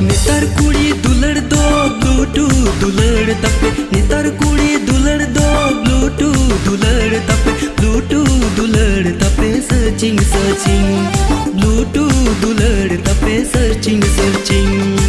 नेतार कुड़ी दुलड़ दो ब्लूटूथ दुलड़ तपे नेतार कुड़ी दुलड़ दो ब्लूटूथ दुलड़ तपे ब्लूटूथ दुलड़ तपे सर्चिंग सर्चिंग ब्लूटूथ दुलड़ तपे सर्चिंग सर्चिंग